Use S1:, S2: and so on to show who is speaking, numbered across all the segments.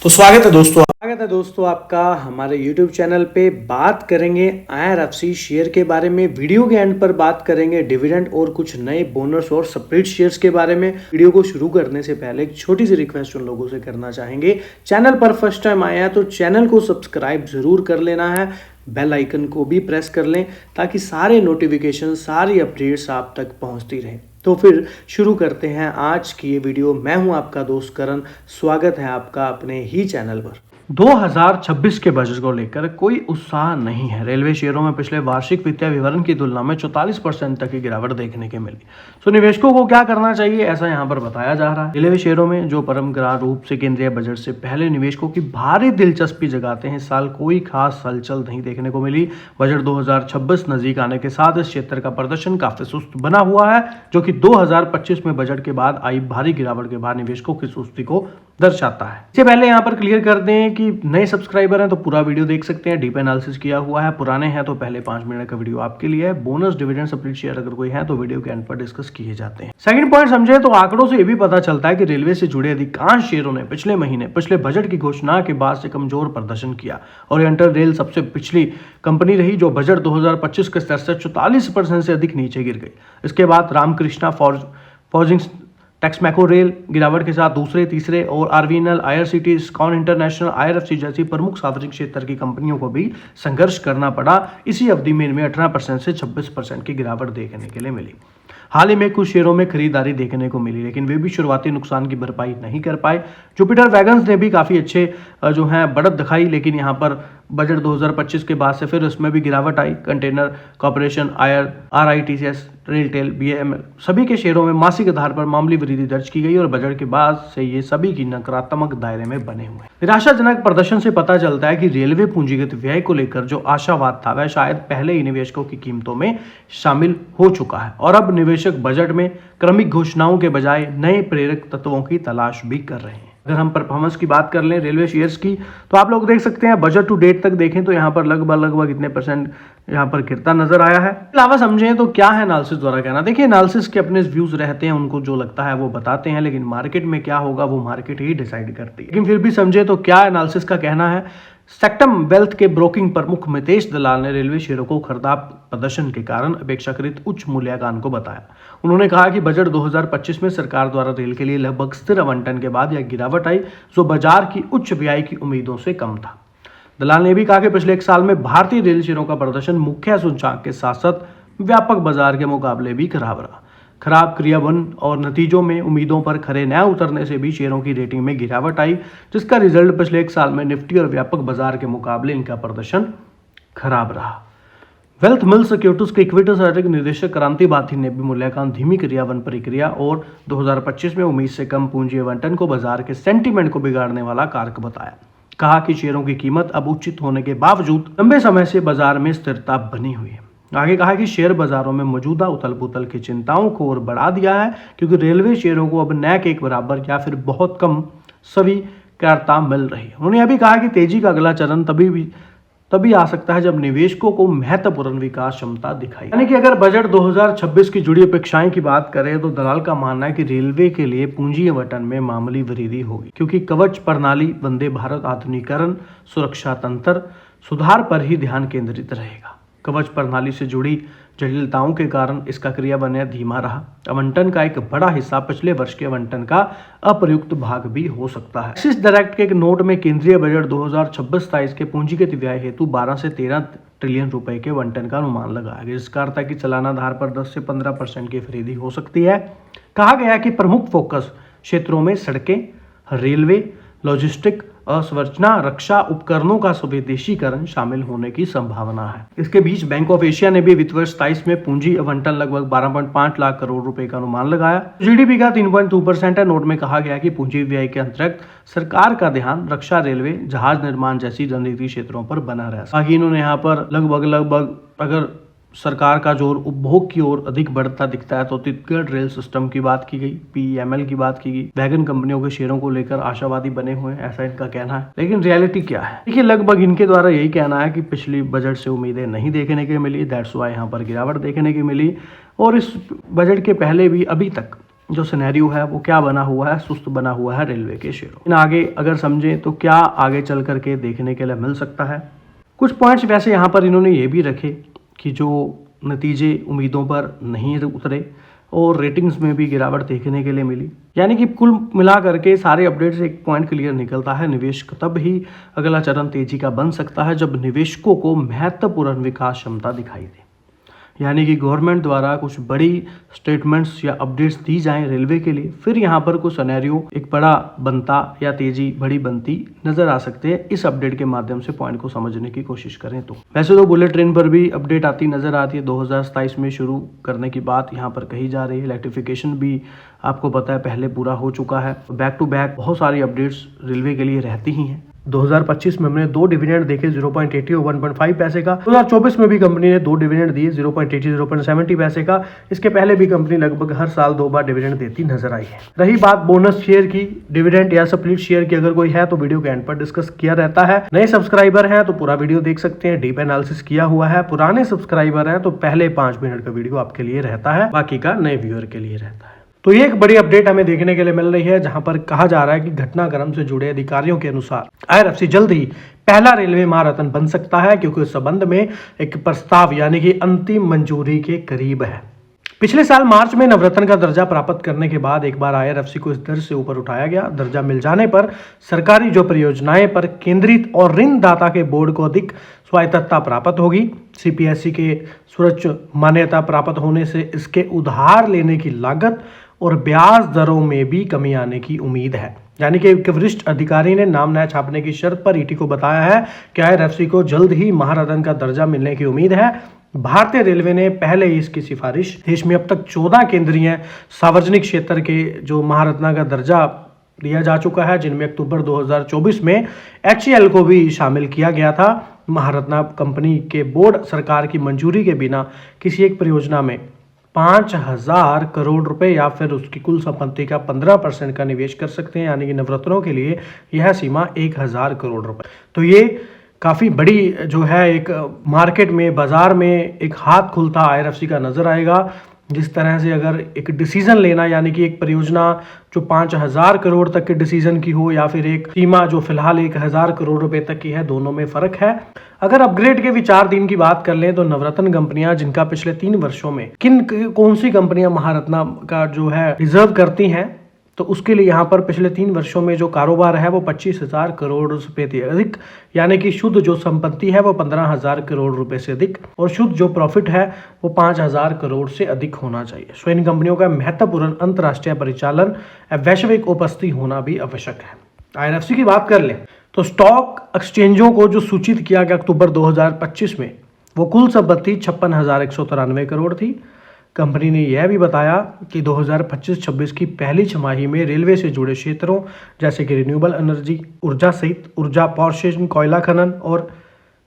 S1: तो स्वागत है दोस्तों आपका हमारे YouTube चैनल पे। बात करेंगे IRFC शेयर के बारे में। वीडियो के एंड पर बात करेंगे डिविडेंड और कुछ नए बोनस और स्प्लिट शेयर्स के बारे में। वीडियो को शुरू करने से पहले एक छोटी सी रिक्वेस्ट उन लोगों से करना चाहेंगे, चैनल पर फर्स्ट टाइम आया है तो चैनल को सब्सक्राइब जरूर कर लेना है, बेल आइकन को भी प्रेस कर लें ताकि सारे नोटिफिकेशन सारी अपडेट्स आप तक पहुंचती रहें। तो फिर शुरू करते हैं आज की ये वीडियो। मैं हूं आपका दोस्त करण, स्वागत है आपका अपने ही चैनल पर। 2026 के बजट को लेकर कोई उत्साह नहीं है। रेलवे शेयरों में पिछले वार्षिक वित्तीय विवरण की तुलना में 44% तक की गिरावट देखने को मिली। तो निवेशकों को क्या करना चाहिए, ऐसा यहाँ पर बताया जा रहा है। रेलवे शेयरों में जो परंपरागत रूप से केंद्रीय बजट से पहले निवेशकों की भारी दिलचस्पी जगाते हैं, इस साल कोई खास हलचल नहीं देखने को मिली। बजट 2026 नजदीक आने के साथ इस क्षेत्र का प्रदर्शन काफी सुस्त बना हुआ है, जो कि 2025 में बजट के बाद आई भारी गिरावट के बाद निवेशकों की सुस्ती को दर्शाता है। इससे पहले यहाँ पर क्लियर कर दें कि नए सब्सक्राइबर हैं तो पूरा वीडियो देख सकते हैं, डीप एनालिसिस किया हुआ है। पुराने हैं तो पहले 5 मिनट का वीडियो आपके लिए है। बोनस डिविडेंड स्प्लिट शेयर अगर कोई है तो वीडियो के एंड पर डिस्कस किए जाते हैं। सेकंड पॉइंट समझे तो आंकड़ों से यह भी पता चलता है कि रेलवे से जुड़े अधिकांश शेयरों ने पिछले महीने पिछले बजट की घोषणा के बाद से कमजोर प्रदर्शन किया। ओरिएंटल रेल सबसे पिछली कंपनी रही जो बजट 2025 के स्तर से 44% से अधिक नीचे गिर गई। इसके बाद रामकृष्णा फॉर्जिंग टेक्समैको रेल गिरावट के साथ दूसरे, तीसरे और RVNL, IRCT, ISKCON international, IRFC जैसी प्रमुख सार्वजनिक क्षेत्र की कंपनियों को भी संघर्ष करना पड़ा। इसी अवधि में इनमें 18% से 26% की गिरावट देखने के लिए मिली। हाल ही में कुछ शेयरों में खरीदारी देखने को मिली, लेकिन वे भी शुरुआती नुकसान की भरपाई नहीं कर पाए। जुपिटर वैगन्स ने भी काफ़ी अच्छे जो है बढ़त दिखाई, लेकिन यहाँ पर बजट 2025 के बाद से फिर उसमें भी गिरावट आई। कंटेनर कॉर्पोरेशन, आरआईटीसीएस, रेलटेल, बीएमएल सभी के शेयरों में मासिक आधार पर मामूली वृद्धि दर्ज की गई और बजट के बाद से ये सभी की नकारात्मक दायरे में बने हुए हैं। निराशाजनक प्रदर्शन से पता चलता है कि रेलवे पूंजीगत व्यय को लेकर जो आशावाद था वह शायद पहले ही निवेशकों की कीमतों में शामिल हो चुका है और अब निवेशक बजट में क्रमिक घोषणाओं के बजाय नए प्रेरक तत्वों की तलाश भी कर रहे हैं। अगर हम परफॉर्मेंस की बात कर लें रेलवे शेयर्स की, तो आप लोग देख सकते हैं बजट टू डेट तक देखें तो यहाँ पर लगभग इतने परसेंट यहाँ पर गिरता नजर आया है। अलावा समझें तो क्या है एनालिसिस द्वारा कहना। देखिए, एनालिसिस के अपने व्यूज रहते हैं, उनको जो लगता है वो बताते हैं, लेकिन मार्केट में क्या होगा वो मार्केट ही डिसाइड करती है। लेकिन फिर भी समझे तो क्या एनालिसिस का कहना है। सेक्टम वेल्थ के ब्रोकिंग प्रमुख मितेश दलाल ने रेलवे शेयरों को खरीदार प्रदर्शन के कारण अपेक्षाकृत उच्च मूल्यांकन को बताया। उन्होंने कहा कि बजट 2025 में सरकार द्वारा रेल के लिए लगभग स्थिर आवंटन के बाद यह गिरावट आई, जो बाजार की उच्च व्यय की उम्मीदों से कम था। दलाल ने भी कहा कि पिछले एक साल में भारतीय रेल शेयरों का प्रदर्शन मुख्य सूचकांक के साथ साथ व्यापक बाजार के मुकाबले भी खराब रहा। खराब क्रियान्वयन और नतीजों में उम्मीदों पर खरे न उतरने से भी शेयरों की रेटिंग में गिरावट आई, जिसका रिजल्ट पिछले एक साल में निफ्टी और व्यापक बाजार के मुकाबले इनका प्रदर्शन खराब रहा। वेल्थ मिल सिक्योरिटीज के इक्विटी स्ट्रैटेजिक निदेशक क्रांति बाथी ने भी मूल्यांकन धीमी क्रियान्वयन प्रक्रिया और 2025 में उम्मीद से कम पूंजी आवंटन को बाजार के सेंटीमेंट को बिगाड़ने वाला कारक बताया। कहा कि शेयरों की कीमत अब उचित होने के बावजूद लंबे समय से बाजार में स्थिरता बनी हुई है। आगे कहा कि शेयर बाजारों में मौजूदा उथल पुथल की चिंताओं को और बढ़ा दिया है, क्योंकि रेलवे शेयरों को अब न के एक बराबर या फिर बहुत कम स्वीकार्यता मिल रही है। उन्होंने यह भी कहा कि तेजी का अगला चरण तभी आ सकता है जब निवेशकों को महत्वपूर्ण विकास क्षमता दिखाई। यानी कि अगर बजट 2026 की जुड़ी अपेक्षाएं की बात करें तो दलाल का मानना है कि रेलवे के लिए पूंजी आवंटन में मामूली वृद्धि होगी, क्योंकि कवच प्रणाली, वंदे भारत आधुनिकीकरण, सुरक्षा तंत्र सुधार पर ही ध्यान केंद्रित रहेगा। कवच प्रणाली से जुड़ी जटिलताओं के कारण इसका क्रियान्वयन धीमा रहा। आवंटन का एक बड़ा हिस्सा पिछले वर्ष के आवंटन का अप्रयुक्त भाग भी हो सकता है। एक्सिस डायरेक्ट के एक नोट में केंद्रीय बजट 2026-27 के पूंजीगत व्यय हेतु 12 से 13 ट्रिलियन रुपए के आवंटन का अनुमान लगाया गया, जिसका अर्थ है कि सालाना आधार पर 10 से 15% की वृद्धि हो सकती है। कहा गया कि प्रमुख फोकस क्षेत्रों में सड़कें, रेलवे, लॉजिस्टिक, अवसंरचना, रक्षा उपकरणों का स्वदेशीकरण शामिल होने की संभावना है। इसके बीच बैंक ऑफ एशिया ने भी वित्त वर्ष 27 में पूंजी आवंटन लगभग 12.5 लाख करोड़ रुपए का अनुमान लगाया। जीडीपी का 3.2% है। नोट में कहा गया कि पूंजी व्यय के अंतर्गत सरकार का ध्यान रक्षा, रेलवे, जहाज निर्माण जैसी रणनीतिक क्षेत्रों पर बना रहा। बाकी इन्होंने यहाँ पर लगभग अगर सरकार का जोर उपभोग की ओर अधिक बढ़ता दिखता है तो छत्तीसगढ़ रेल सिस्टम की बात की गई, पीएमएल की बात की गई। वैगन कंपनियों के शेयरों को लेकर आशावादी बने हुए हैं, ऐसा इनका कहना है। लेकिन रियलिटी क्या है? देखिए, लगभग इनके द्वारा यही कहना है कि पिछली बजट से उम्मीदें नहीं देखने के मिली, दैट्स व्हाई यहाँ पर गिरावट देखने की मिली। और इस बजट के पहले भी अभी तक जो सिनेरियो है वो क्या बना हुआ है, सुस्त बना हुआ है रेलवे के शेयरों में। आगे अगर समझें तो क्या आगे चल करके देखने के लिए मिल सकता है। कुछ पॉइंट्स वैसे यहाँ पर इन्होंने ये भी रखे कि जो नतीजे उम्मीदों पर नहीं उतरे और रेटिंग्स में भी गिरावट देखने के लिए मिली। यानी कि कुल मिला करके सारे अपडेट से एक पॉइंट क्लियर निकलता है, निवेश तब ही अगला चरण तेजी का बन सकता है जब निवेशकों को महत्वपूर्ण विकास क्षमता दिखाई दे। यानी कि गवर्नमेंट द्वारा कुछ बड़ी स्टेटमेंट्स या अपडेट्स दी जाएं रेलवे के लिए, फिर यहाँ पर कुछ सिनेरियो एक बड़ा बनता या तेजी बड़ी बनती नजर आ सकते हैं। इस अपडेट के माध्यम से पॉइंट को समझने की कोशिश करें तो वैसे तो बुलेट ट्रेन पर भी अपडेट आती नजर आती है। 2027 में शुरू करने की बात यहाँ पर कही जा रही है। इलेक्ट्रिफिकेशन भी आपको पता है पहले पूरा हो चुका है। बैक टू बैक बहुत सारी अपडेट्स रेलवे के लिए रहती ही हैं। 2025 में हमने 2 डिविडेंड देखे 0.80 और 1.5 पैसे का। 2024 में भी कंपनी ने 2 डिविडेंड दिए 0.80 0.70 पैसे का। इसके पहले भी कंपनी लगभग हर साल 2 बार डिविडेंड देती नजर आई है। रही बात बोनस शेयर की, डिविडेंड या स्प्लिट शेयर की, अगर कोई है तो वीडियो के एंड पर डिस्कस किया रहता है। नए सब्सक्राइबर हैं तो पूरा वीडियो देख सकते हैं, डीप एनालिसिस किया हुआ है। पुराने सब्सक्राइबर हैं तो पहले 5 मिनट का वीडियो आपके लिए रहता है, बाकी का नए व्यूअर के लिए रहता है। तो ये एक बड़ी अपडेट हमें देखने के लिए मिल रही है जहां पर कहा जा रहा है कि घटनाक्रम से जुड़े अधिकारियों के अनुसार IRFC जल्द ही पहला रेलवे महारत्न बन सकता है, क्योंकि इस संबंध में एक प्रस्ताव यानी कि अंतिम मंजूरी के करीब है। पिछले साल मार्च में नवरत्न का दर्जा प्राप्त करने के बाद एक बार IRFC को इस दर्ज से ऊपर उठाया गया। दर्जा मिल जाने पर सरकारी जो परियोजनाएं पर केंद्रित और ऋणदाता के बोर्ड को अधिक स्वायत्तता प्राप्त होगी। CPSE के सुरक्षा मान्यता प्राप्त होने से इसके उधार लेने की लागत और ब्याज दरों में भी कमी आने की उम्मीद है। यानी कि एक वरिष्ठ अधिकारी ने नाम न छापने की शर्त पर ET को बताया है कि IRFC को जल्द ही महारत्न का दर्जा मिलने की उम्मीद है। भारतीय रेलवे ने पहले ही इसकी सिफारिश देश में अब तक 14 केंद्रीय सार्वजनिक क्षेत्र के जो महारत्न का दर्जा दिया जा चुका है, जिनमें अक्टूबर 2024 में HAL को भी शामिल किया गया था। महारत्न कंपनी के बोर्ड सरकार की मंजूरी के बिना किसी एक परियोजना में 5,000 करोड़ रुपए या फिर उसकी कुल संपत्ति का 15% का निवेश कर सकते हैं। यानी कि नवरत्नों के लिए यह सीमा 1,000 करोड़ रुपए। तो ये काफ़ी बड़ी जो है एक मार्केट में, बाजार में एक हाथ खुलता IRFC का नजर आएगा। जिस तरह से अगर एक डिसीजन लेना, यानी कि एक परियोजना जो 5,000 करोड़ तक के डिसीजन की हो या फिर एक सीमा जो फिलहाल 1,000 करोड़ रुपए तक की है, दोनों में फर्क है। अगर अपग्रेड के विचार दिन की बात कर लें तो नवरत्न कंपनियां जिनका पिछले 3 वर्षों में कौन सी कंपनियां महारत्न का जो है रिजर्व करती हैं, तो उसके लिए यहाँ पर पिछले 3 वर्षों में जो कारोबार है वो 25,000 करोड़ रुपए से अधिक, यानी कि शुद्ध जो संपत्ति है वो 15,000 करोड़ रुपए से अधिक और शुद्ध जो प्रॉफिट है वो 5,000 करोड़ से अधिक होना चाहिए। सो इन कंपनियों का महत्वपूर्ण अंतर्राष्ट्रीय परिचालन वैश्विक उपस्थिति होना भी आवश्यक है। IRFC की बात कर लें तो स्टॉक एक्सचेंजों को जो सूचित किया गया अक्टूबर 2025 में, वो कुल संपत्ति 56,193 करोड़ थी। कंपनी ने यह भी बताया कि 2025-26 की पहली छमाही में रेलवे से जुड़े क्षेत्रों जैसे कि रिन्यूएबल एनर्जी, ऊर्जा सहित ऊर्जा पावर स्टेशन, कोयला खनन और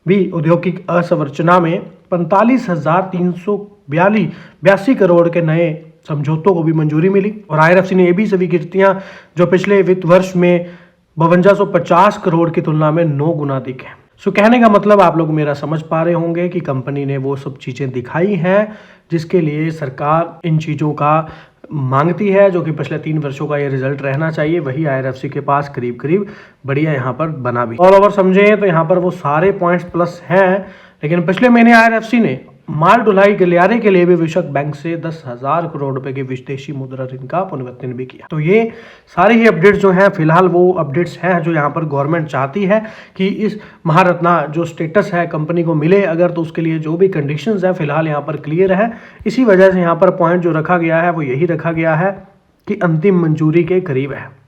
S1: भी औद्योगिक अवसंरचना में 45,382 करोड़ के नए समझौतों को भी मंजूरी मिली। और IRFC ने ये भी स्वीकृतियां जो पिछले वित्त वर्ष में 5250 करोड़ की तुलना में 9 गुना अधिक है। सो कहने का मतलब आप लोग मेरा समझ पा रहे होंगे कि कंपनी ने वो सब चीज़ें दिखाई हैं जिसके लिए सरकार इन चीज़ों का मांगती है, जो कि पिछले 3 वर्षों का ये रिजल्ट रहना चाहिए। वही IRFC के पास करीब करीब बढ़िया यहाँ पर बना भी। ऑल ओवर समझें तो यहाँ पर वो सारे पॉइंट्स प्लस हैं, लेकिन पिछले महीने IRFC ने माल ढुलाई गलियारे के लिए भी विश्व बैंक से 10,000 करोड़ रुपए के विदेशी मुद्रा ऋण का पुनर्वितरण भी किया। तो ये सारी ही अपडेट्स जो हैं फिलहाल वो अपडेट्स हैं जो यहाँ पर गवर्नमेंट चाहती है कि इस महारत्न जो स्टेटस है कंपनी को मिले अगर, तो उसके लिए जो भी कंडीशंस है फिलहाल यहाँ पर क्लियर है। इसी वजह से यहाँ पर पॉइंट जो रखा गया है वो यही रखा गया है कि अंतिम मंजूरी के करीब है।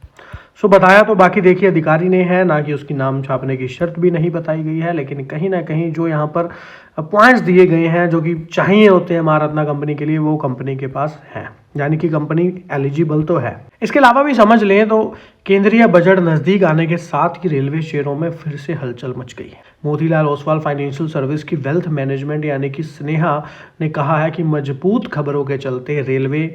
S1: सो बताया तो बाकी देखिए अधिकारी ने है, ना कि उसकी नाम छापने की शर्त भी नहीं बताई गई है, लेकिन कहीं ना कहीं जो यहाँ पर पॉइंट्स दिए गए हैं जो कि चाहिए होते हैं महारत्न कंपनी के लिए, वो कंपनी के पास है, यानी कि कंपनी एलिजिबल तो है। इसके अलावा भी समझ लें तो केंद्रीय बजट नजदीक आने के साथ ही रेलवे शेयरों में फिर से हलचल मच गई है। मोतीलाल ओसवाल फाइनेंशियल सर्विस की वेल्थ मैनेजमेंट यानी कि स्नेहा ने कहा है कि मजबूत खबरों के चलते रेलवे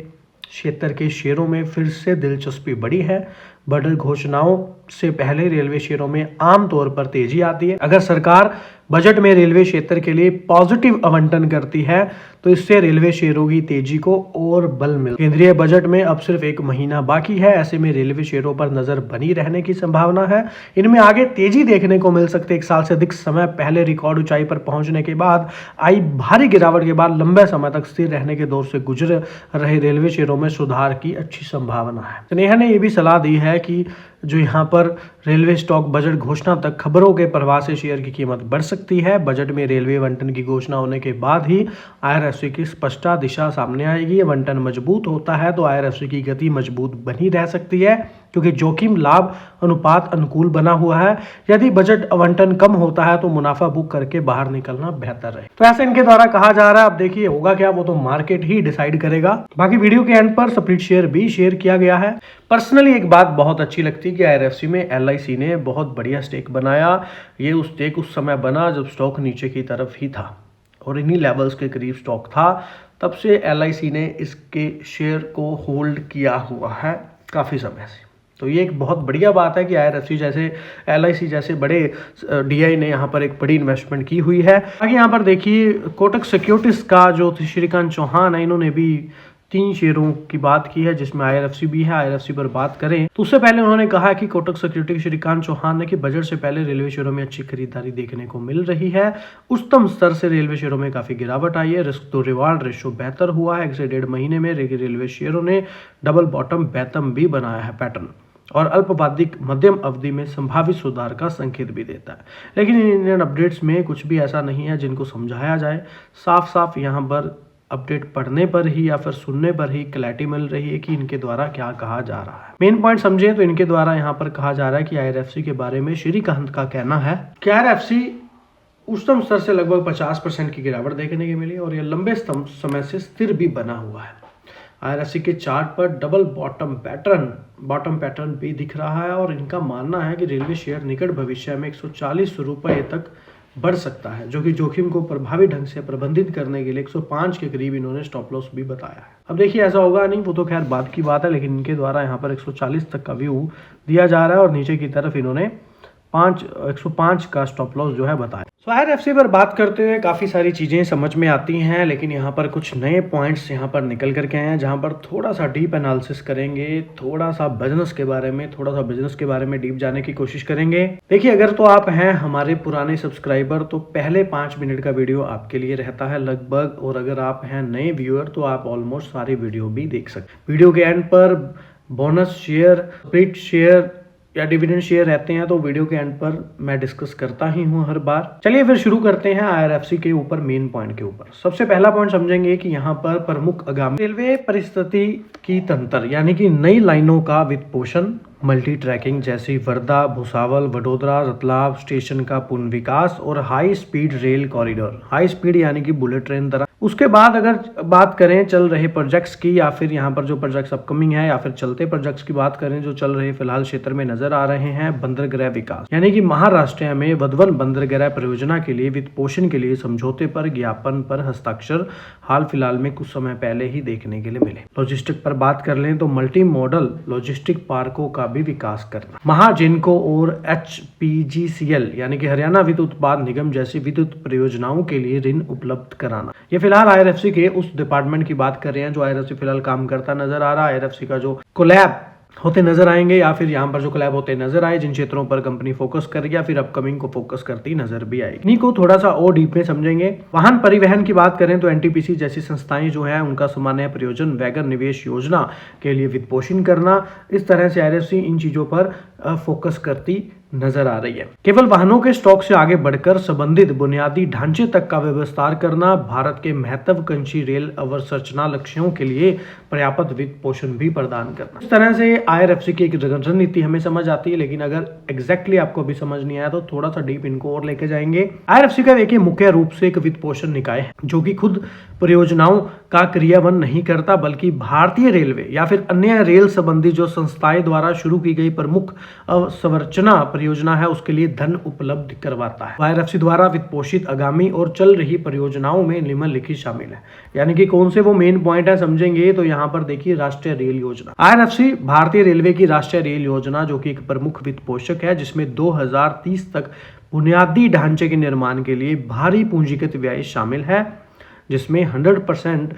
S1: क्षेत्र के शेयरों में फिर से दिलचस्पी बढ़ी है। बजट घोषणाओं से पहले रेलवे शेयरों में आमतौर पर तेजी आती है। अगर सरकार बजट में रेलवे क्षेत्र के लिए पॉजिटिव आवंटन करती है तो इससे रेलवे शेयरों की तेजी को और बल मिल। केंद्रीय बजट में अब सिर्फ 1 महीना बाकी है, ऐसे में रेलवे शेयरों पर नजर बनी रहने की संभावना है। इनमें आगे तेजी देखने को मिल सकती है। 1 साल से अधिक समय पहले रिकॉर्ड ऊंचाई पर पहुंचने के बाद आई भारी गिरावट के बाद लंबे समय तक स्थिर रहने के दौर से गुजर रहे रेलवे शेयरों में सुधार की अच्छी संभावना है। स्नेहा ने यह भी सलाह दी है कि जो यहाँ पर रेलवे स्टॉक बजट घोषणा तक खबरों के प्रवाह से शेयर की कीमत बढ़ सकती है। बजट में रेलवे आवंटन की घोषणा होने के बाद ही IRFC की स्पष्ट दिशा सामने आएगी। आवंटन मजबूत होता है तो IRFC की गति मजबूत बनी रह सकती है, क्योंकि जोखिम लाभ अनुपात अनुकूल बना हुआ है। यदि बजट आवंटन कम होता है तो मुनाफा बुक करके बाहर निकलना बेहतर है। तो ऐसे इनके द्वारा कहा जा रहा है। अब देखिए होगा क्या, वो तो मार्केट ही डिसाइड करेगा। बाकी वीडियो के एंड पर स्प्लिट शेयर भी शेयर किया गया है। पर्सनली एक बात बहुत अच्छी लगती है कि IRFC में LIC ने बहुत बढ़िया स्टेक बनाया। ये उस स्टेक उस समय बना जब स्टॉक नीचे की तरफ ही था और इन्हीं लेवल्स के करीब स्टॉक था। तब से LIC ने इसके शेयर को होल्ड किया हुआ है काफ़ी समय से। तो ये एक बहुत बढ़िया बात है कि IRFC जैसे LIC जैसे बड़े DI ने यहाँ पर एक बड़ी इन्वेस्टमेंट की हुई है। आगे यहाँ पर देखिए कोटक सिक्योरिटीज का जो श्रीकांत चौहान है, इन्होंने भी 3 शेयरों की बात की है जिसमें IRFC भी है। IRFC पर बात करें तो उससे पहले उन्होंने कहा कि कोटक सिक्योरिटी के श्रीकांत चौहान ने कि बजट से पहले रेलवे शेयरों में अच्छी खरीदारी देखने को मिल रही है। उच्चतम स्तर से रेलवे शेयरों में काफी गिरावट आई है। रिस्क टू रिवार्ड रेशियो बेहतर हुआ है। 1 से 1.5 महीने में रेलवे शेयरों ने डबल बॉटम बैटम भी बनाया है पैटर्न, और अल्पवादिक मध्यम अवधि में संभावित सुधार का संकेत भी देता है। लेकिन इंडियन अपडेट्स में कुछ भी ऐसा नहीं है जिनको समझाया जाए। साफ साफ यहाँ पर अपडेट पढ़ने पर ही या फिर सुनने पर ही क्लैरिटी मिल रही है कि इनके द्वारा क्या कहा जा रहा है। मेन पॉइंट समझे तो इनके द्वारा यहाँ पर कहा जा रहा है कि IRFC के बारे में श्रीकांत का कहना है कि IRFC उच्चतम स्तर से लगभग 50% की गिरावट देखने की मिली और यह लंबे समय से स्थिर भी बना हुआ है। IRFC के चार्ट पर डबल बॉटम पैटर्न भी दिख रहा है और इनका मानना है कि रेलवे शेयर निकट भविष्य में 140 रुपये तक बढ़ सकता है, जो कि जोखिम को प्रभावी ढंग से प्रबंधित करने के लिए 105 के करीब इन्होंने स्टॉप लॉस भी बताया है। अब देखिए ऐसा होगा नहीं, वो तो खैर बात की बात है, लेकिन इनके द्वारा यहाँ पर 140 तक का व्यू दिया जा रहा है और नीचे की तरफ इन्होंने 105 का स्टॉप लॉस जो है बताया। IRFC पर बात करते हुए काफ़ी सारी चीज़ें समझ में आती हैं, लेकिन यहाँ पर कुछ नए पॉइंट्स यहाँ पर निकल करके आए हैं जहाँ पर थोड़ा सा डीप एनालिसिस करेंगे, थोड़ा सा बिजनेस के बारे में डीप जाने की कोशिश करेंगे। देखिए अगर तो आप हैं हमारे पुराने सब्सक्राइबर तो पहले 5 मिनट का वीडियो आपके लिए रहता है लगभग, और अगर आप हैं नए व्यूअर तो आप ऑलमोस्ट सारी वीडियो भी देख सकते। वीडियो के एंड पर बोनस शेयर, स्प्लिट शेयर या डिविडेंड शेयर रहते हैं तो वीडियो के एंड पर मैं डिस्कस करता ही हूं हर बार। चलिए फिर शुरू करते हैं IRFC के ऊपर, मेन पॉइंट के ऊपर। सबसे पहला पॉइंट समझेंगे कि यहाँ पर प्रमुख आगामी रेलवे परिस्थिति की तंत्र यानी कि नई लाइनों का वित्तपोषण, मल्टी ट्रैकिंग जैसी वर्धा, भुसावल, वडोदरा, रतलाम स्टेशन का पुनर्विकास और high speed rail corridor, high speed यानी कि बुलेट ट्रेन तरह। उसके बाद अगर बात करें चल रहे प्रोजेक्ट्स की या फिर यहाँ पर जो प्रोजेक्ट्स अपकमिंग है या फिर चलते प्रोजेक्ट्स की बात करें जो चल रहे फिलहाल क्षेत्र में नजर आ रहे हैं, बंदरगाह विकास यानी कि महाराष्ट्र में वधवन बंदरगाह परियोजना के लिए वित्तपोषण के लिए समझौते पर ज्ञापन पर हस्ताक्षर हाल फिलहाल में कुछ समय पहले ही देखने के लिए मिले। लॉजिस्टिक पर बात कर लें तो मल्टी मॉडल लॉजिस्टिक पार्कों का भी विकास करना, महाजिनको और HPGCL यानी कि हरियाणा विद्युत उत्पाद निगम जैसी विद्युत परियोजनाओं के लिए ऋण उपलब्ध कराना। ये फिलहाल IRFC के उस डिपार्टमेंट की बात कर रहे हैं जो IRFC फिलहाल काम करता नजर आ रहा है। IRFC का जो कोलैब होते नजर आएंगे या फिर यहाँ पर जो कोलैब होते नजर आए, जिन क्षेत्रों पर कंपनी फोकस कर या फिर अपकमिंग को फोकस करती नजर भी आएगी। इन्हीं को थोड़ा सा और डीप में समझेंगे। वाहन परिवहन की बात करें तो NTPC जैसी संस्थाएं जो है उनका सामान्य प्रयोजन वैगन निवेश योजना के लिए वित्तपोषण करना, इस तरह से IRFC इन चीजों पर फोकस करती नजर आ रही है। केवल वाहनों के स्टॉक से आगे बढ़कर संबंधित बुनियादी ढांचे तक का विस्तार करना, भारत के महत्वाकांक्षी रेल अवसंरचना लक्ष्यों के लिए पर्याप्त वित्त पोषण भी प्रदान करना। इस तरह से IRFC की एक रणनीति हमें समझ आती है, लेकिन अगर एग्जैक्टली आपको भी समझ नहीं आया तो थोड़ा सा डीप इनको और लेके जाएंगे। IRFC का देखिए मुख्य रूप से एक वित्त पोषण निकाय है जो कि खुद परियोजनाओं का क्रियान्वयन नहीं करता, बल्कि भारतीय रेलवे या फिर अन्य रेल संबंधी जो संस्थाएं द्वारा शुरू की गई प्रमुख अवसंरचना परियोजना है उसके लिए धन उपलब्ध करवाता है। IRFC द्वारा वित्त पोषित आगामी और चल रही परियोजनाओं में निम्नलिखित शामिल है। यानी कि कौन से वो मेन पॉइंट है समझेंगे तो यहाँ पर देखिए राष्ट्रीय रेल योजना। IRFC भारतीय रेलवे की राष्ट्रीय रेल योजना जो कि एक प्रमुख वित्त पोषक है, जिसमें 2030 तक बुनियादी ढांचे के निर्माण के लिए भारी पूंजीगत व्यय शामिल है, जिसमें 100%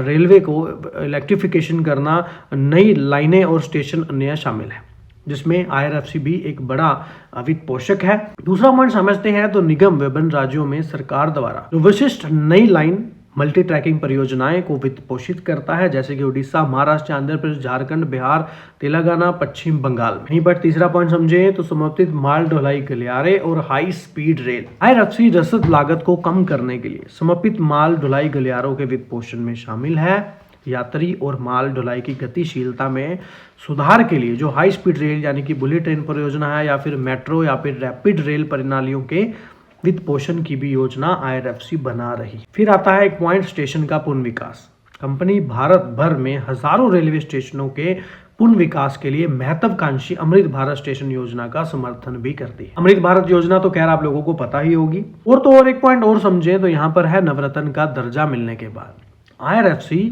S1: रेलवे को इलेक्ट्रिफिकेशन करना, नई लाइनें और स्टेशन अन्य शामिल है, जिसमें IRFC भी एक बड़ा वित्त पोषक है। दूसरा पॉइंट समझते हैं तो निगम विभिन्न राज्यों में सरकार द्वारा जो विशिष्ट नई लाइन मल्टी ट्रैकिंग परियोजनाएं को वित्त पोषित करता है, जैसे कि उड़ीसा, महाराष्ट्र, आंध्र प्रदेश, झारखंड, बिहार, तेलंगाना, पश्चिम बंगाल में। यहीं पर तीसरा पॉइंट समझे तो समर्पित माल ढुलाई गलियारे और हाई स्पीड रेल। IRFC रसद लागत को कम करने के लिए समर्पित माल ढुलाई गलियारों के वित्त पोषण में शामिल है। यात्री और माल ढुलाई की गतिशीलता में सुधार के लिए जो हाई स्पीड रेल यानी कि बुलेट ट्रेन परियोजना है, या फिर मेट्रो या फिर रैपिड रेल प्रणालियों के वित्त पोषण की भी योजना IRFC बना रही। फिर आता है एक पॉइंट स्टेशन का पुनः विकास। कंपनी भारत भर में हजारों रेलवे स्टेशनों के पुनः विकास के लिए महत्वाकांक्षी अमृत भारत स्टेशन योजना का समर्थन भी करती है। अमृत भारत योजना तो खैर आप लोगों को पता ही होगी। और एक पॉइंट और समझे तो यहाँ पर है नवरत्न का दर्जा मिलने के बाद IRFC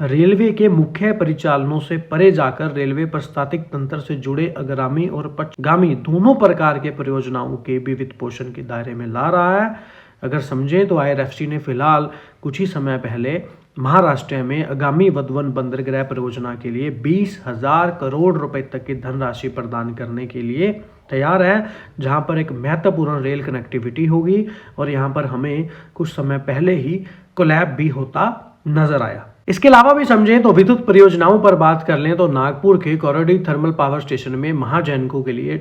S1: रेलवे के मुख्य परिचालनों से परे जाकर रेलवे प्रशासनिक तंत्र से जुड़े अग्रगामी और पश्चिमगामी दोनों प्रकार के परियोजनाओं के भी वित्त पोषण के दायरे में ला रहा है। अगर समझें तो IRFC ने फिलहाल कुछ ही समय पहले महाराष्ट्र में आगामी वधवन बंदरगाह परियोजना के लिए 20,000 करोड़ रुपए तक की धनराशि प्रदान करने के लिए तैयार है, जहां पर एक महत्वपूर्ण रेल कनेक्टिविटी होगी। और यहां पर हमें कुछ समय पहले ही कोलैब भी होता नजर आया। इसके अलावा भी समझें तो विद्युत परियोजनाओं पर बात कर लें तो नागपुर के कोराडी थर्मल पावर स्टेशन में महाजैनको के लिए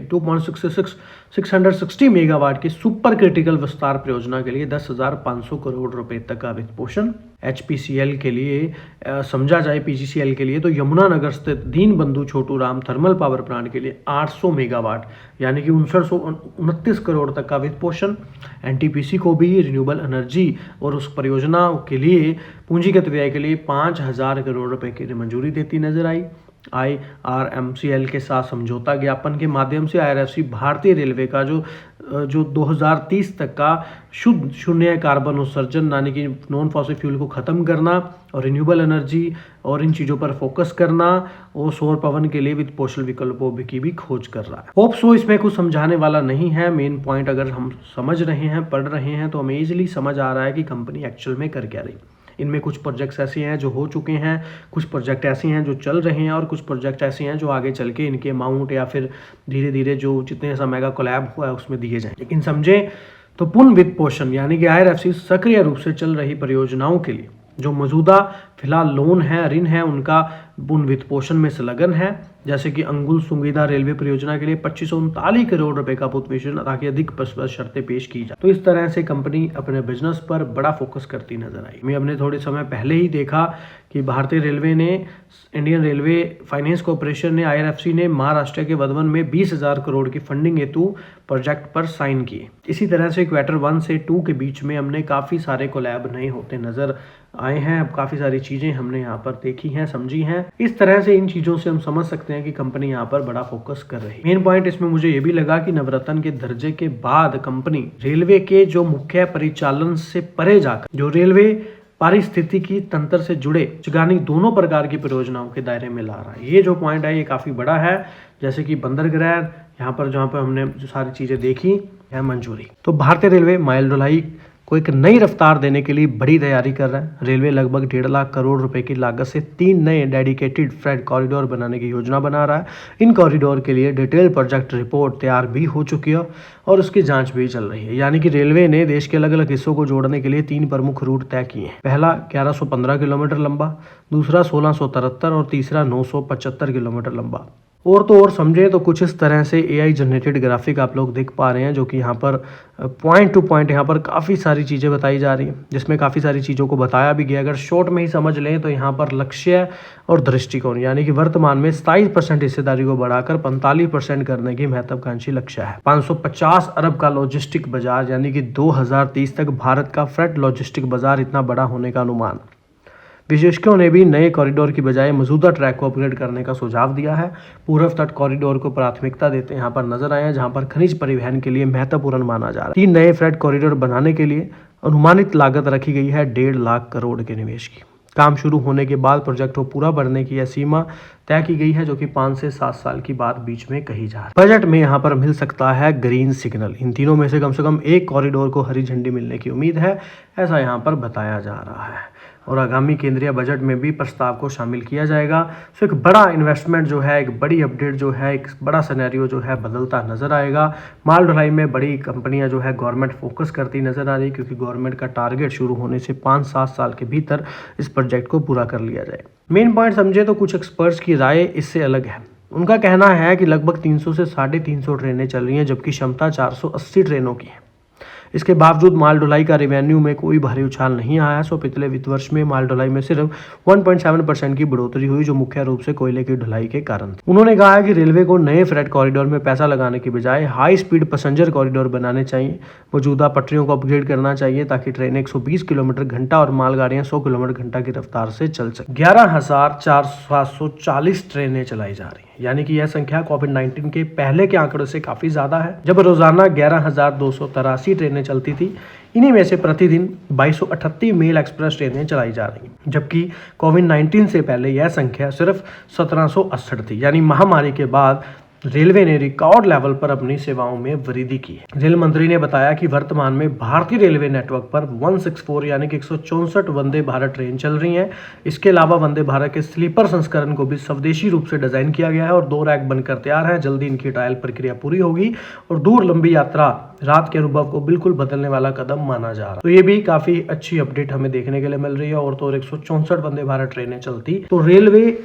S1: 660 मेगावाट की सुपर क्रिटिकल विस्तार परियोजना के लिए 10,500 करोड़ रुपए तक का वित्त पोषण। HPCL के लिए समझा जाए PGCL के लिए तो यमुनानगर स्थित Deenbandhu Chhotu Ram thermal power plant के लिए 800 मेगावाट यानी कि 6929 करोड़ तक का वित्त पोषण। NTPC को भी रिन्यूएबल एनर्जी और उस परियोजना के लिए पूंजीगत व्यय के लिए 5,000 करोड़ रुपए की मंजूरी देती नजर आई। IRMCL के साथ समझौता ज्ञापन के माध्यम से IRFC भारतीय रेलवे का जो 2030 तक का शुद्ध शून्य कार्बन उत्सर्जन यानी कि नॉन फॉसिल फ्यूल को खत्म करना और रिन्यूएबल एनर्जी और इन चीज़ों पर फोकस करना और सौर पवन के लिए वित्त पोषण विकल्पों की भी खोज कर रहा है। होप सो इसमें कुछ समझाने वाला नहीं है। मेन पॉइंट अगर हम समझ रहे हैं, पढ़ रहे हैं तो हमें इजीली समझ आ रहा है कि कंपनी एक्चुअल में कर क्या रही। इनमें कुछ प्रोजेक्ट्स ऐसे हैं जो हो चुके हैं, कुछ प्रोजेक्ट ऐसे हैं जो चल रहे हैं और कुछ प्रोजेक्ट ऐसे हैं जो आगे चल के इनके अमाउंट या फिर धीरे धीरे जो जितने समय का कोलैब हुआ है उसमें दिए जाएं। लेकिन समझें तो पूर्ण वित्त पोषण यानी कि IRFC सक्रिय रूप से चल रही परियोजनाओं के लिए जो मौजूदा फिलहाल लोन है, ऋण है, उनका पूर्ण वित्त पोषण में संलग्न है। जैसे कि अंगुल सुंगीदा रेलवे परियोजना के लिए 2539 करोड़ रुपए का पोषण ताकि अधिक शर्तें पेश की जाए। तो इस तरह से कंपनी अपने बिजनेस पर बड़ा फोकस करती नजर आई। मैं हमने थोड़े समय पहले ही देखा कि भारतीय रेलवे ने, इंडियन रेलवे फाइनेंस कॉर्पोरेशन ने, IRFC ने महाराष्ट्र के वधवन में 20,000 करोड़ की फंडिंग हेतु प्रोजेक्ट पर साइन किए। इसी तरह से क्वार्टर 1 से 2 के बीच में हमने काफ़ी सारे कोलैब नए होते नजर आए हैं। अब काफ़ी सारी चीज़ें हमने यहाँ पर देखी हैं, समझी हैं। इस तरह से इन चीज़ों से हम समझ सकते हैं कि कंपनी यहाँ पर बड़ा फोकस कर रही है। मेन पॉइंट इसमें मुझे ये भी लगा कि नवरत्न के दर्जे के बाद कंपनी रेलवे के जो मुख्य परिचालन से परे जाकर जो रेलवे पारिस्थितिकी तंत्र से जुड़े जगानी दोनों प्रकार की परियोजनाओं के दायरे में ला रहा है। ये जो पॉइंट है ये काफ़ी बड़ा है। जैसे कि बंदरगाह यहाँ पर जहाँ पर हमने जो सारी चीज़ें देखी है मंजूरी। तो भारतीय रेलवे माल ढुलाई को एक नई रफ्तार देने के लिए बड़ी तैयारी कर रहा है। रेलवे लगभग 1.5 लाख करोड़ रुपए की लागत से 3 नए डेडिकेटेड फ्रेट कॉरिडोर बनाने की योजना बना रहा है। इन कॉरिडोर के लिए डिटेल प्रोजेक्ट रिपोर्ट तैयार भी हो चुकी है और उसकी जांच भी चल रही है। यानी कि रेलवे ने देश के अलग अलग हिस्सों को जोड़ने के लिए 3 प्रमुख रूट तय किए हैं। पहला 1115 किलोमीटर लंबा, दूसरा 1673 और तीसरा 975 किलोमीटर लंबा। और समझे तो कुछ इस तरह से AI जनरेटेड ग्राफिक आप लोग देख पा रहे हैं, जो कि यहाँ पर पॉइंट टू पॉइंट यहाँ पर काफ़ी सारी चीज़ें बताई जा रही हैं, जिसमें काफ़ी सारी चीज़ों को बताया भी गया। अगर शॉर्ट में ही समझ लें तो यहाँ पर लक्ष्य और दृष्टिकोण यानी कि वर्तमान में 27% हिस्सेदारी को बढ़ाकर 45% करने की महत्वाकांक्षी लक्ष्य है। 550 अरब का लॉजिस्टिक बाजार यानी कि 2030 तक भारत का फ्रेट लॉजिस्टिक बाजार इतना बड़ा होने का अनुमान। विशेषज्ञों ने भी नए कॉरिडोर की बजाय मौजूदा ट्रैक को अपग्रेड करने का सुझाव दिया है। पूर्व तट कॉरिडोर को प्राथमिकता देते यहाँ पर नजर आए हैं, जहाँ पर खनिज परिवहन के लिए महत्वपूर्ण माना जा रहा है। 3 नए फ्रेट कॉरिडोर बनाने के लिए अनुमानित लागत रखी गई है 1.5 लाख करोड़ के निवेश की। काम शुरू होने के बाद प्रोजेक्ट को पूरा बढ़ने की यह सीमा तय की गई है, जो कि 5 से 7 साल की बात बीच में कही जा रही है। बजट में यहाँ पर मिल सकता है ग्रीन सिग्नल। इन तीनों में से कम एक कॉरिडोर को हरी झंडी मिलने की उम्मीद है, ऐसा यहाँ पर बताया जा रहा है। और आगामी केंद्रीय बजट में भी प्रस्ताव को शामिल किया जाएगा। तो एक बड़ा इन्वेस्टमेंट जो है, एक बड़ी अपडेट जो है, एक बड़ा सिनेरियो जो है बदलता नजर आएगा। माल ढुलाई में बड़ी कंपनियां जो है गवर्नमेंट फोकस करती नजर आ रही, क्योंकि गवर्नमेंट का टारगेट शुरू होने से 5-7 साल के भीतर इस प्रोजेक्ट को पूरा कर लिया जाए। मेन पॉइंट समझे तो कुछ एक्सपर्ट्स की राय इससे अलग है। उनका कहना है कि लगभग 300 से 350 ट्रेनें चल रही हैं, जबकि क्षमता 480 ट्रेनों की है। इसके बावजूद माल ढुलाई का रेवेन्यू में कोई भारी उछाल नहीं आया। सो पिछले वित्त वर्ष में माल ढुलाई में सिर्फ 1.7% की बढ़ोतरी हुई, जो मुख्य रूप से कोयले की ढुलाई के कारण थी। उन्होंने कहा है कि रेलवे को नए फ्रेट कॉरिडोर में पैसा लगाने की बजाय हाई स्पीड पैसेंजर कॉरिडोर बनाने चाहिए। मौजूदा पटरियों को अपग्रेड करना चाहिए ताकि ट्रेनें 120 किलोमीटर घंटा और मालगाड़ियां 100 किलोमीटर घंटा की रफ्तार से चल सके। 11,740 ट्रेनें चलाई जा रही है, यानी कि यह संख्या कोविड-19 के पहले के आंकड़ों से काफी ज्यादा है, जब रोजाना 11,283 ट्रेनें चलती थी। इन्हीं में से प्रतिदिन 2238 मेल एक्सप्रेस ट्रेनें चलाई जा रही हैं, जबकि कोविड-19 से पहले यह संख्या सिर्फ 1768 थी। यानी महामारी के बाद रेलवे ने रिकॉर्ड लेवल पर अपनी सेवाओं में वृद्धि की है। रेल मंत्री ने बताया कि वर्तमान में भारतीय रेलवे नेटवर्क पर 164 यानी कि 164 वंदे भारत ट्रेन चल रही हैं। इसके अलावा वंदे भारत के स्लीपर संस्करण को भी स्वदेशी रूप से डिजाइन किया गया है और 2 रैक बनकर तैयार है। जल्दी इनकी ट्रायल प्रक्रिया पूरी होगी और दूर लंबी यात्रा रात के अनुभव को बिल्कुल बदलने वाला कदम माना जा रहा है। तो ये भी काफी अच्छी अपडेट हमें देखने के लिए मिल रही है। और तो 164 वंदे भारत ट्रेनें चलती तो रेलवे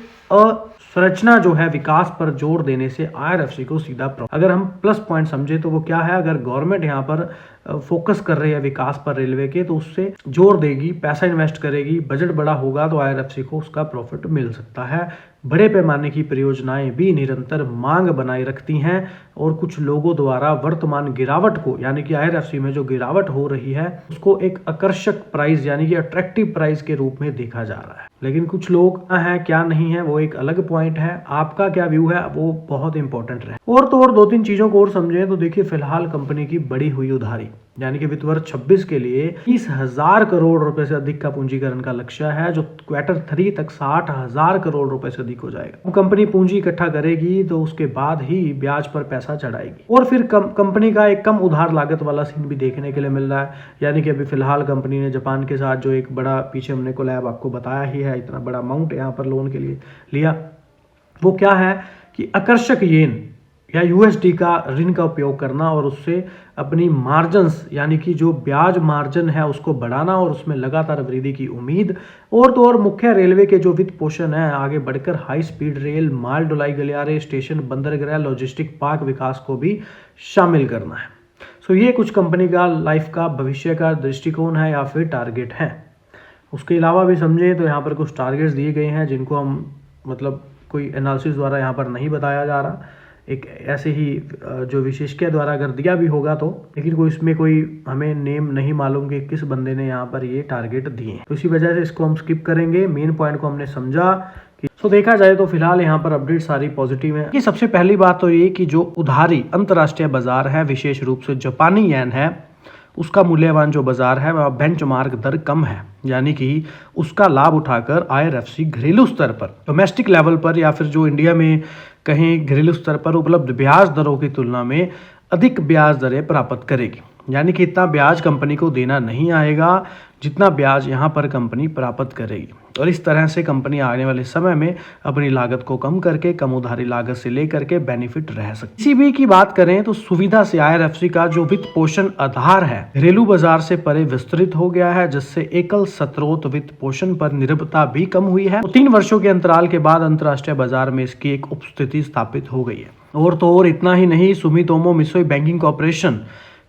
S1: संरचना जो है विकास पर जोर देने से IRFC को सीधा अगर हम प्लस पॉइंट समझे तो वो क्या है, अगर गवर्नमेंट यहाँ पर फोकस कर रही है विकास पर रेलवे के, तो उससे जोर देगी, पैसा इन्वेस्ट करेगी, बजट बड़ा होगा तो IRFC को उसका प्रॉफिट मिल सकता है। बड़े पैमाने की परियोजनाएं भी निरंतर मांग बनाए रखती हैं और कुछ लोगों द्वारा वर्तमान गिरावट को, यानी कि IRFC में जो गिरावट हो रही है, उसको एक आकर्षक प्राइस यानी कि अट्रैक्टिव प्राइस के रूप में देखा जा रहा है। लेकिन कुछ लोग है क्या नहीं है वो एक अलग पॉइंट है। आपका क्या व्यू है वो बहुत इंपॉर्टेंट रहे। और तो और 2-3 चीजों को और समझें तो देखिए, फिलहाल कंपनी की बढ़ी हुई उधारी यानी कि वित्त वर्ष 26 के लिए 30,000 करोड़ रुपए से अधिक का पूंजीकरण का लक्ष्य है, जो क्वार्टर 3 तक 60,000 करोड़ रुपए से अधिक हो जाएगा। कंपनी पूंजी इकट्ठा करेगी तो उसके बाद ही ब्याज पर पैसा चढ़ाएगी। और फिर कंपनी का एक कम उधार लागत वाला सीन भी देखने के लिए मिल रहा है। यानी कि अभी फिलहाल कंपनी ने जापान के साथ जो एक बड़ा, पीछे हमने कोलैब आपको बताया ही है, इतना बड़ा अमाउंट यहाँ पर लोन के लिए लिया। वो क्या है कि आकर्षक येन या USD का ऋण का उपयोग करना और उससे अपनी मार्जिन्स यानी कि जो ब्याज मार्जिन है उसको बढ़ाना और उसमें लगातार वृद्धि की उम्मीद। और तो और मुख्य रेलवे के जो वित्त पोषण है आगे बढ़कर हाई स्पीड रेल, माल ढुलाई गलियारे, स्टेशन, बंदरगाह, लॉजिस्टिक पार्क विकास को भी शामिल करना है। सो ये कुछ कंपनी का लाइफ का भविष्य का दृष्टिकोण है या फिर टारगेट है। उसके अलावा भी समझे तो यहाँ पर कुछ टारगेट्स दिए गए हैं जिनको हम मतलब कोई एनालिसिस द्वारा यहाँ पर नहीं बताया जा रहा, एक ऐसे ही जो विशेषज्ञ द्वारा अगर दिया भी होगा तो, लेकिन कोई इसमें कोई हमें नेम नहीं मालूम कि किस बंदे ने यहाँ पर ये टारगेट दिए, तो इसी वजह से इसको हम स्किप करेंगे। मेन पॉइंट को हमने समझा कि तो देखा जाए तो फिलहाल यहाँ पर अपडेट सारी पॉजिटिव है। कि सबसे पहली बात तो ये कि जो उधारी अंतर्राष्ट्रीय बाजार है, विशेष रूप से जापानी येन है, उसका मूल्यवान जो बाजार है वह बेंचमार्क दर कम है, यानी कि उसका लाभ उठाकर IRFC घरेलू स्तर पर, डोमेस्टिक लेवल पर या फिर जो इंडिया में कहीं घरेलू स्तर पर उपलब्ध ब्याज दरों की तुलना में अधिक ब्याज दरें प्राप्त करेगी। यानी कि इतना ब्याज कंपनी को देना नहीं आएगा जितना ब्याज यहाँ पर कंपनी प्राप्त करेगी। और इस तरह से कंपनी आने वाले समय में अपनी लागत को कम करके, कम उधारी लागत से लेकर के बेनिफिट रह सकती है। ECB की बात करें तो सुविधा से IRFC का जो वित्त पोषण आधार है घरेलू बाजार से परे विस्तृत हो गया है, जिससे एकल स्रोत वित्त पोषण पर निर्भरता भी कम हुई है। 3 वर्षों के अंतराल के बाद अंतर्राष्ट्रीय बाजार में इसकी एक उपस्थिति स्थापित हो गई है। और तो और इतना ही नहीं, सुमितोमो मित्सुई बैंकिंग कॉर्पोरेशन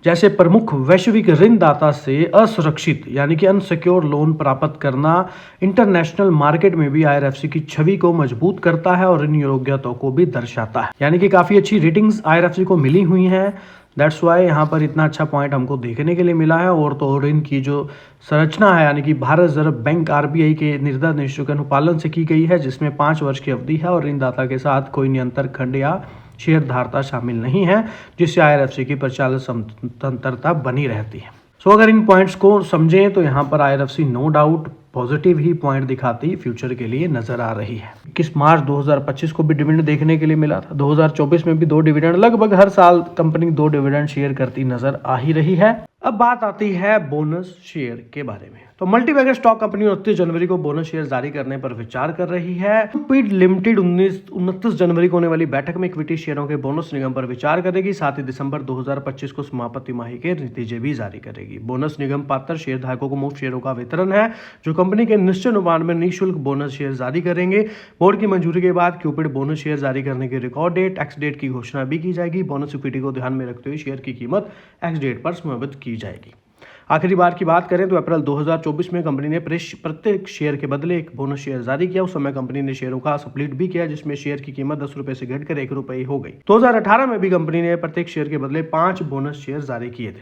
S1: जैसे प्रमुख वैश्विक ऋणदाता से असुरक्षित यानी कि अनसिक्योर लोन प्राप्त करना इंटरनेशनल मार्केट में भी IRFC की छवि को मजबूत करता है और ऋण योग्यता को भी दर्शाता है। यानी कि काफी अच्छी रेटिंग्स IRFC को मिली हुई हैं। दैट्स वाई यहाँ पर इतना अच्छा पॉइंट हमको देखने के लिए मिला है। और तो और इनकी जो संरचना है यानी कि भारत रिजर्व बैंक RBI के निर्देशों के अनुपालन से की गई है, जिसमें 5 वर्ष की अवधि है और ऋणदाता के साथ कोई नियंत्रण खंड या शेयर धारता शामिल नहीं है, जिससे IRFC की परिचालन स्वतंत्रता बनी रहती है। सो अगर इन पॉइंट्स को समझें तो यहाँ पर IRFC नो डाउट पॉजिटिव ही पॉइंट दिखाती फ्यूचर के लिए नजर आ रही है। 21 मार्च 2025 को भी डिविडेंड देखने के लिए मिला था। 2024 में भी 2 डिविडेंड, लगभग हर साल कंपनी 2 डिविडेंड शेयर करती नजर आ ही रही है। अब बात आती है बोनस शेयर के बारे में। तो मल्टीबैगर स्टॉक कंपनी 29 जनवरी को बोनस शेयर जारी करने पर विचार कर रही है। पीड लिमिटेड 29 जनवरी को होने वाली बैठक में इक्विटी शेयरों के बोनस निगम पर विचार करेगी। साथ ही दिसंबर 2025 को समापन तिमाही के नतीजे भी जारी करेगी। बोनस निगम पात्र शेयरधारकों को मुफ्त शेयरों का वितरण है, जो कंपनी के निश्चित अनुपात में निःशुल्क बोनस शेयर जारी करेंगे। बोर्ड की मंजूरी के बाद क्यूपिड बोनस शेयर जारी करने की रिकॉर्ड डेट, एक्स डेट की घोषणा भी की जाएगी। बोनस इक्विटी को ध्यान में रखते हुए शेयर की कीमत एक्स डेट पर समर्पित की जाएगी। आखिरी बार की बात करें तो अप्रैल 2024 में कंपनी ने प्रत्येक शेयर के बदले एक बोनस शेयर जारी किया। उस समय कंपनी ने शेयरों का स्प्लिट भी किया, जिसमें शेयर की कीमत 10 रुपए से घटकर 1 रुपए हो गई। 2018 में भी कंपनी ने प्रत्येक शेयर के बदले 5 बोनस शेयर जारी किए थे।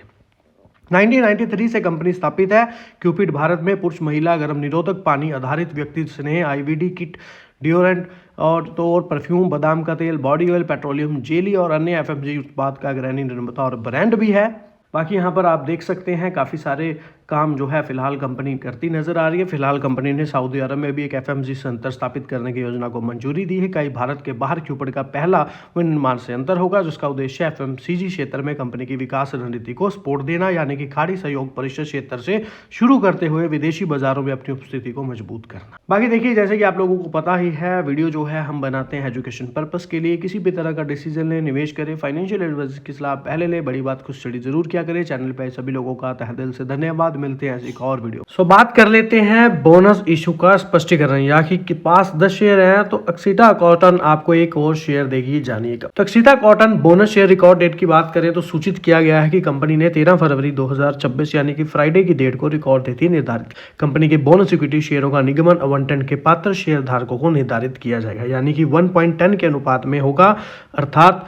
S1: 1993 से कंपनी स्थापित है। क्यूपिड भारत में पुरुष महिला गर्भ निरोधक पानी आधारित व्यक्ति स्नेह IVD किट, डिओड्रेंट और परफ्यूम, बादाम का तेल, बॉडी ऑयल, पेट्रोलियम जेली और अन्य FMCG उत्पाद का अग्रणी निर्माता और ब्रांड भी है। बाकी यहाँ पर आप देख सकते हैं काफ़ी सारे काम जो है फिलहाल कंपनी करती नजर आ रही है। फिलहाल कंपनी ने सऊदी अरब में भी एक FMCG सेंटर स्थापित करने की योजना को मंजूरी दी है। कई भारत के बाहर क्यूपिड का पहला विनिर्माण सेंटर होगा, जिसका उद्देश्य FMCG क्षेत्र में कंपनी की विकास रणनीति को सपोर्ट देना, यानी कि खाड़ी सहयोग परिषद क्षेत्र से शुरू करते हुए विदेशी बाजारों में अपनी उपस्थिति को मजबूत करना। बाकी देखिए, जैसे कि आप लोगों को पता ही है, वीडियो जो है हम बनाते हैं एजुकेशन पर्पस के लिए। किसी भी तरह का डिसीजन ले, निवेश करें, फाइनेंशियल एडवाइस की सलाह पहले ले, बड़ी बात खुद स्टडी जरूर किया करें। चैनल पर सभी लोगों का तहे दिल से धन्यवाद। मिलते हैं एक और वीडियो। सो बात कर लेते हैं बोनस इशू का स्पष्टीकरण। यानी कि पास 10 शेयर हैं तो अक्सीटा कॉटन आपको एक और शेयर देगी, जानिएगा। तो Axita Cotton bonus share record date की बात करें तो सूचित किया गया है कि कंपनी ने 13 फरवरी 2026 यानी कि फ्राइडे की डेट को रिकॉर्ड देती निर्धारित। कंपनी के बोनस इक्विटी शेयरों का निगमन आवंटन के पात्र शेयर धारकों को निर्धारित किया जाएगा, यानी कि 1.10 के अनुपात में होगा। अर्थात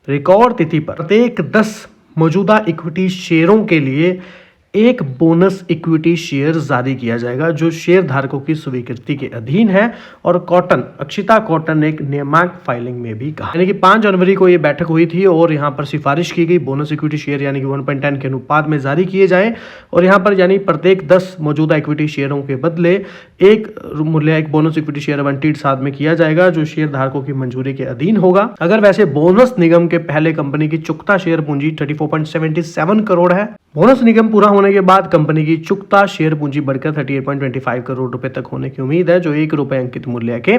S1: रिकॉर्ड तिथि पर प्रत्येक 10 मौजूदा इक्विटी शेयरों के लिए एक बोनस इक्विटी शेयर जारी किया जाएगा, जो शेयर धारकों की स्वीकृति के अधीन है। और अक्षिता कॉटन ने एक नियामक फाइलिंग में भी कहा, यानी कि 5 जनवरी को ये बैठक हुई थी और यहाँ पर सिफारिश की गई बोनस इक्विटी शेयर यानी कि 1.10 के अनुपात में जारी किए जाए। और यहाँ पर यानी प्रत्येक 10 मौजूदा इक्विटी शेयरों के बदले एक बोनस इक्विटी शेयर आवंटित साथ में किया जाएगा, जो शेयर धारकों की मंजूरी के अधीन होगा। अगर वैसे बोनस निगम के पहले कंपनी की चुकता शेयर पूंजी 34.77 करोड़ है। बोनस निगम पूरा होने के बाद कंपनी की चुकता शेयर पूंजी बढ़कर 38.25 करोड़ रुपए तक होने की उम्मीद है, जो 1 रुपए अंकित मूल्य के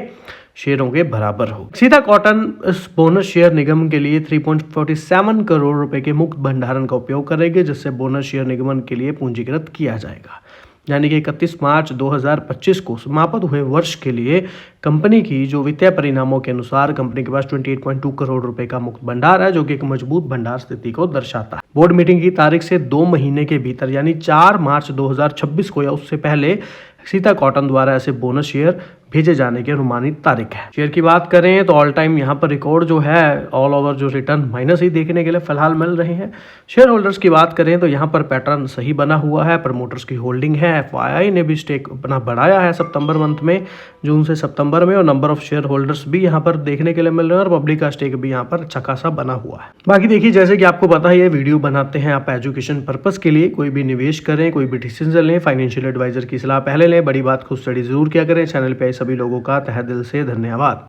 S1: शेयरों के बराबर हो। सीधा कॉटन इस बोनस शेयर निगम के लिए 3.47 करोड़ रुपए के मुक्त भंडारण का उपयोग करेगी, जिससे बोनस शेयर निगमन के लिए पूंजीकृत किया जाएगा। यानी कि 31 मार्च 2025 को समाप्त हुए वर्ष के लिए कंपनी की जो वित्तीय परिणामों के अनुसार कंपनी के पास 28.2 करोड़ रुपए का मुक्त भंडार है, जो कि एक मजबूत भंडार स्थिति को दर्शाता है। बोर्ड मीटिंग की तारीख से 2 महीने के भीतर यानी 4 मार्च 2026 को या उससे पहले सीता कॉटन द्वारा ऐसे बोनस शेयर भेजे जाने की अनुमानित तारीख है। शेयर की बात करें तो ऑल टाइम यहाँ पर रिकॉर्ड जो है ऑल ओवर जो रिटर्न माइनस ही देखने के लिए फिलहाल मिल रहे हैं। शेयर होल्डर्स की बात करें तो यहाँ पर पैटर्न सही बना हुआ है। प्रमोटर्स की होल्डिंग है। FII ने भी स्टेक अपना बढ़ाया है सितंबर मंथ में, जून से सितंबर में, और नंबर ऑफ शेयर होल्डर्स भी यहाँ पर देखने के लिए मिल रहे हैं और पब्लिक का स्टेक भी यहाँ पर अच्छा खासा बना हुआ है। बाकी देखिए, जैसे कि आपको पता है ये वीडियो बनाते हैं आप एजुकेशन पर्पस के लिए। कोई भी निवेश करें, कोई भी डिसीजन लें, फाइनेंशियल एडवाइजर की सलाह पहले लें, बड़ी बात खुद स्टडी जरूर किया करें। चैनल पे सभी लोगों का तहे दिल से धन्यवाद।